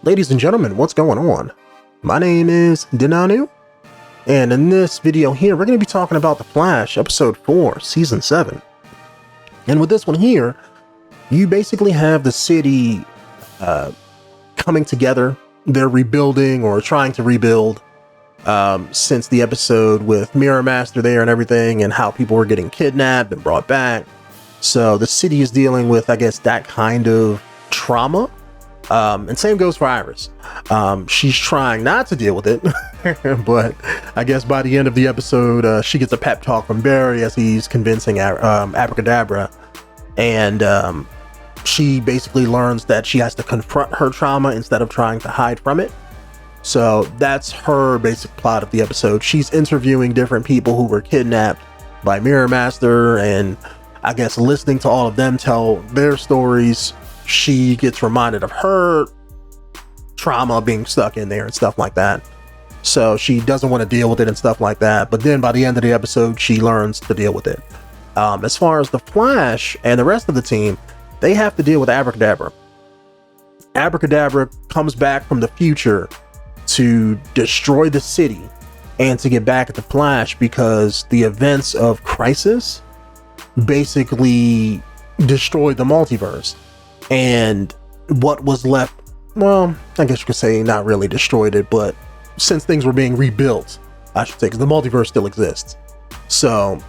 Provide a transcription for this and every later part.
Ladies and gentlemen, what's going on? My name is Denonu, and in this video here, we're going to be talking about The Flash, Episode 4, Season 7. And with this one here, you basically have the city coming together. They're rebuilding or trying to rebuild since the episode with Mirror Master there and everything, and how people were getting kidnapped and brought back. So the city is dealing with, I guess, that kind of trauma. And same goes for Iris. She's trying not to deal with it, but I guess by the end of the episode, she gets a pep talk from Barry as he's convincing Abracadabra, and she basically learns that she has to confront her trauma instead of trying to hide from it. So that's her basic plot of the episode. She's interviewing different people who were kidnapped by Mirror Master, and I guess listening to all of them tell their stories, she gets reminded of her trauma being stuck in there and stuff like that. So she doesn't want to deal with it and stuff like that. But then by the end of the episode, she learns to deal with it. As far as the Flash and the rest of the team, they have to deal with Abracadabra. Abracadabra comes back from the future to destroy the city and to get back at the Flash because the events of Crisis basically destroyed the multiverse. And what was left, well, I guess you could say not really destroyed it, but since things were being rebuilt, I should say, because the multiverse still exists. So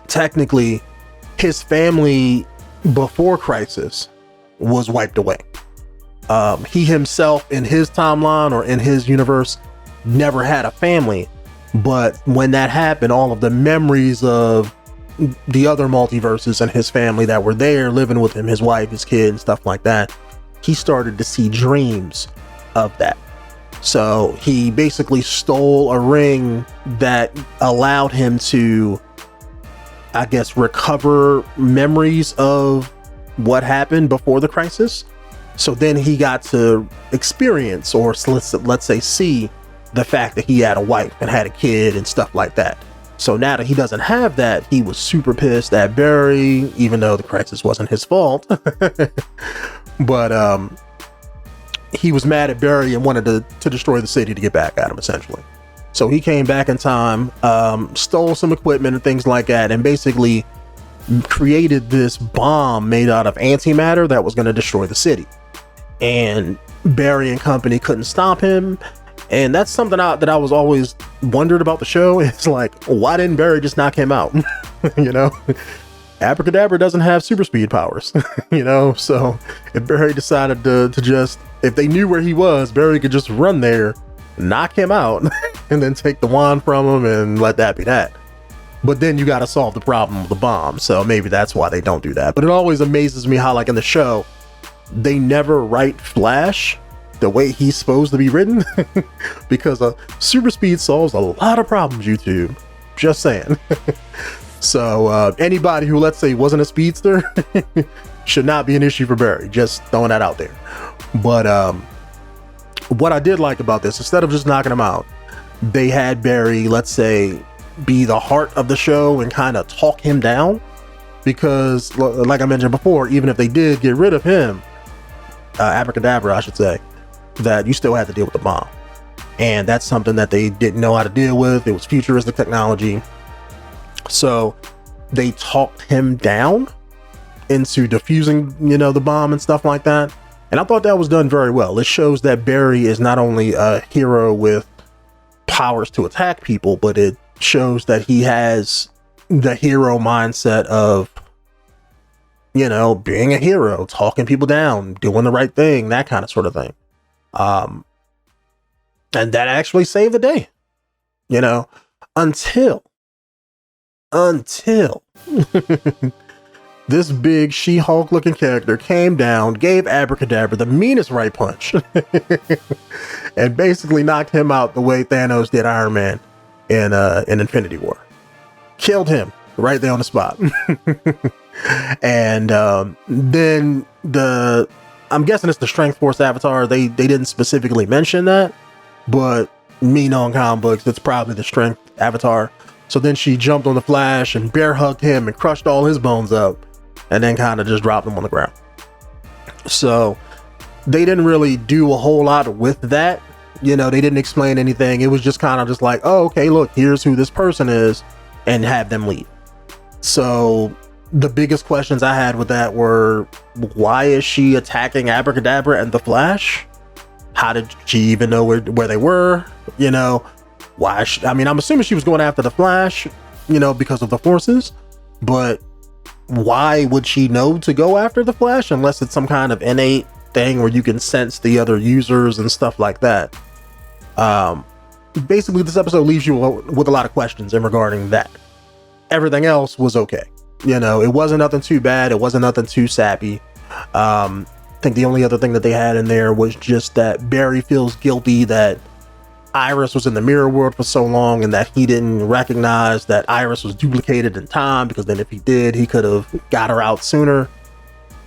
technically, his family before Crisis was wiped away. He himself in his timeline or in his universe never had a family. But when that happened, all of the memories of the other multiverses and his family that were there living with him, his wife, his kid, and stuff like that, he started to see dreams of that. So he basically stole a ring that allowed him to, I guess, recover memories of what happened before the crisis. So then he got to experience, or let's say see, the fact that he had a wife and had a kid and stuff like that. So now that he doesn't have that, he was super pissed at Barry, even though the crisis wasn't his fault. But he was mad at Barry and wanted to destroy the city to get back at him, essentially. So he came back in time, stole some equipment and things like that, and basically created this bomb made out of antimatter that was going to destroy the city. And Barry and company couldn't stop him. And that's something that I was always wondered about the show. It's like, why didn't Barry just knock him out? You know, Abracadabra doesn't have super speed powers, you know? So if Barry decided to just, if they knew where he was, Barry could just run there, knock him out, and then take the wand from him and let that be that. But then you got to solve the problem of the bomb. So maybe that's why they don't do that. But it always amazes me how, like, in the show, they never write Flash the way he's supposed to be written, because super speed solves a lot of problems, YouTube. Just saying. So anybody who, let's say, wasn't a speedster should not be an issue for Barry. Just throwing that out there. But what I did like about this, instead of just knocking him out, they had Barry, let's say, be the heart of the show and kind of talk him down, because like I mentioned before, even if they did get rid of him, Abracadabra, I should say, that you still had to deal with the bomb. And that's something that they didn't know how to deal with. It was futuristic technology. So they talked him down into diffusing, you know, the bomb and stuff like that. And I thought that was done very well. It shows that Barry is not only a hero with powers to attack people, but it shows that he has the hero mindset of, you know, being a hero, talking people down, doing the right thing, that kind of sort of thing. And that actually saved the day, you know, until this big She-Hulk looking character came down, gave Abracadabra the meanest right punch, and basically knocked him out the way Thanos did Iron Man in Infinity War. Killed him right there on the spot. And then I'm guessing it's the Strength Force Avatar. They didn't specifically mention that, but me knowing comic books, it's probably the Strength Avatar. So then she jumped on the Flash and bear hugged him and crushed all his bones up, and then kind of just dropped him on the ground. So they didn't really do a whole lot with that. You know, they didn't explain anything. It was just kind of just like, oh, okay, look, here's who this person is, and have them leave. So the biggest questions I had with that were, why is she attacking Abracadabra and the Flash? How did she even know where they were? You know, why? I mean, I'm assuming she was going after the Flash, you know, because of the forces, but why would she know to go after the Flash unless it's some kind of innate thing where you can sense the other users and stuff like that? Basically, this episode leaves you with a lot of questions in regarding that. Everything else was okay. You know, it wasn't nothing too bad. It wasn't nothing too sappy. I think the only other thing that they had in there was just that Barry feels guilty that Iris was in the mirror world for so long and that he didn't recognize that Iris was duplicated in time, because then if he did, he could have got her out sooner.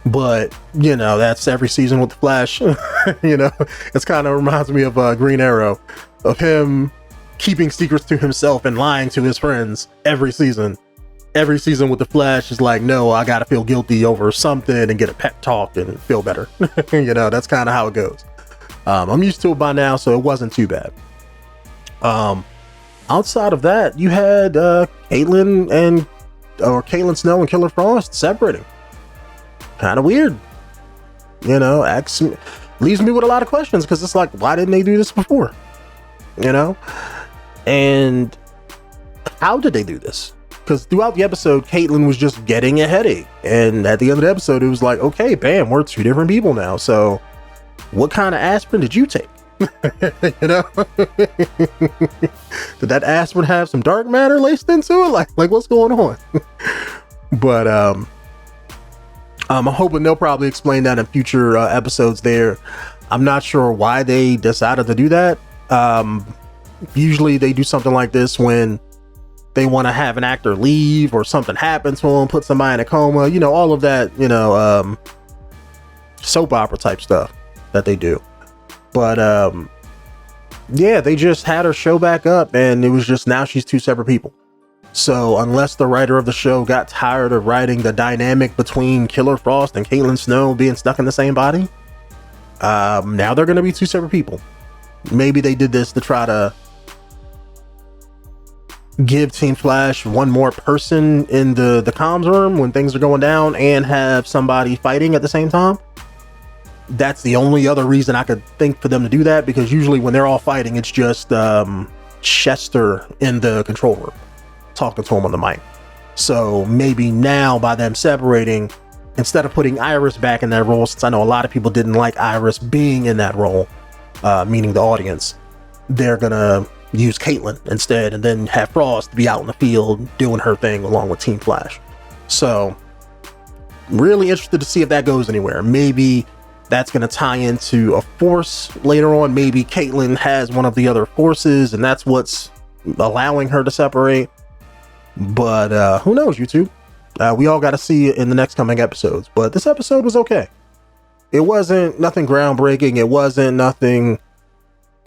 But, you know, that's every season with the Flash. You know, it's kind of reminds me of Green Arrow, of him keeping secrets to himself and lying to his friends every season. Every season with the Flash is like, no, I gotta feel guilty over something and get a pep talk and feel better. You know, that's kind of how it goes. I'm used to it by now, so it wasn't too bad. Outside of that, you had Caitlin Snow and Killer Frost separating. Kind of weird. You know, leaves me with a lot of questions, because it's like, why didn't they do this before? You know? And how did they do this? Because throughout the episode, Caitlin was just getting a headache. And at the end of the episode, it was like, okay, bam, we're two different people now. So what kind of aspirin did you take? You know? Did that aspirin have some dark matter laced into it? Like what's going on? But I'm hoping they'll probably explain that in future episodes there. I'm not sure why they decided to do that. Usually they do something like this when they want to have an actor leave or something happen to him, put somebody in a coma, you know, all of that, you know, soap opera type stuff that they do. But yeah, they just had her show back up, and it was just, now she's two separate people. So unless the writer of the show got tired of writing the dynamic between Killer Frost and Caitlin Snow being stuck in the same body, now they're going to be two separate people. Maybe they did this to try to give Team Flash one more person in the comms room when things are going down, and have somebody fighting at the same time. That's the only other reason I could think for them to do that, because usually when they're all fighting, it's just Chester in the control room talking to him on the mic. So maybe now, by them separating, instead of putting Iris back in that role, since I know a lot of people didn't like Iris being in that role, meaning the audience, they're gonna use Caitlin instead, and then have Frost be out in the field doing her thing along with Team Flash. So really interested to see if that goes anywhere. Maybe that's going to tie into a force later on. Maybe Caitlin has one of the other forces, and that's what's allowing her to separate. But who knows, YouTube? We all got to see it in the next coming episodes. But this episode was okay. It wasn't nothing groundbreaking. It wasn't nothing,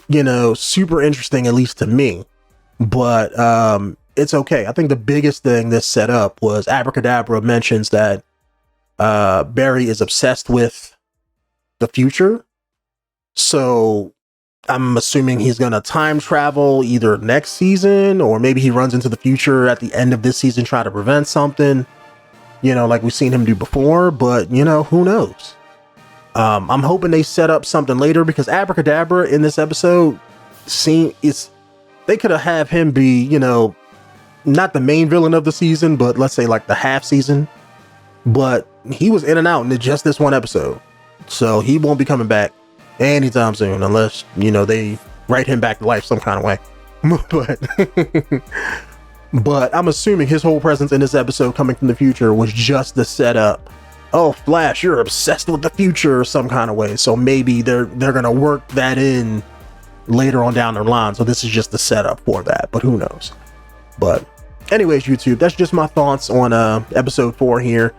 you know, super interesting, at least to me. But it's okay. I think the biggest thing this set up was Abracadabra mentions that Barry is obsessed with the future. So I'm assuming he's gonna time travel either next season, or maybe he runs into the future at the end of this season, try to prevent something, you know, like we've seen him do before. But, you know, who knows? I'm hoping they set up something later, because Abracadabra in this episode, they could have him be, you know, not the main villain of the season, but let's say like the half season. But he was in and out in just this one episode. So he won't be coming back anytime soon, unless, you know, they write him back to life some kind of way. But I'm assuming his whole presence in this episode coming from the future was just the setup. Oh, Flash, you're obsessed with the future or some kind of way. So maybe they're gonna work that in later on down the line. So this is just the setup for that, but who knows? But anyways, YouTube, that's just my thoughts on episode 4 here.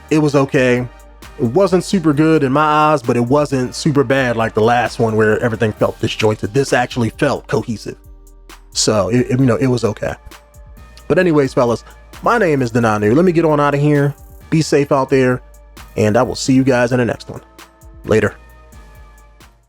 It was okay. It wasn't super good in my eyes, but it wasn't super bad like the last one where everything felt disjointed. This actually felt cohesive. So, you know, it was okay. But anyways, fellas, my name is Denonu. Let me get on out of here. Be safe out there, and I will see you guys in the next one. Later.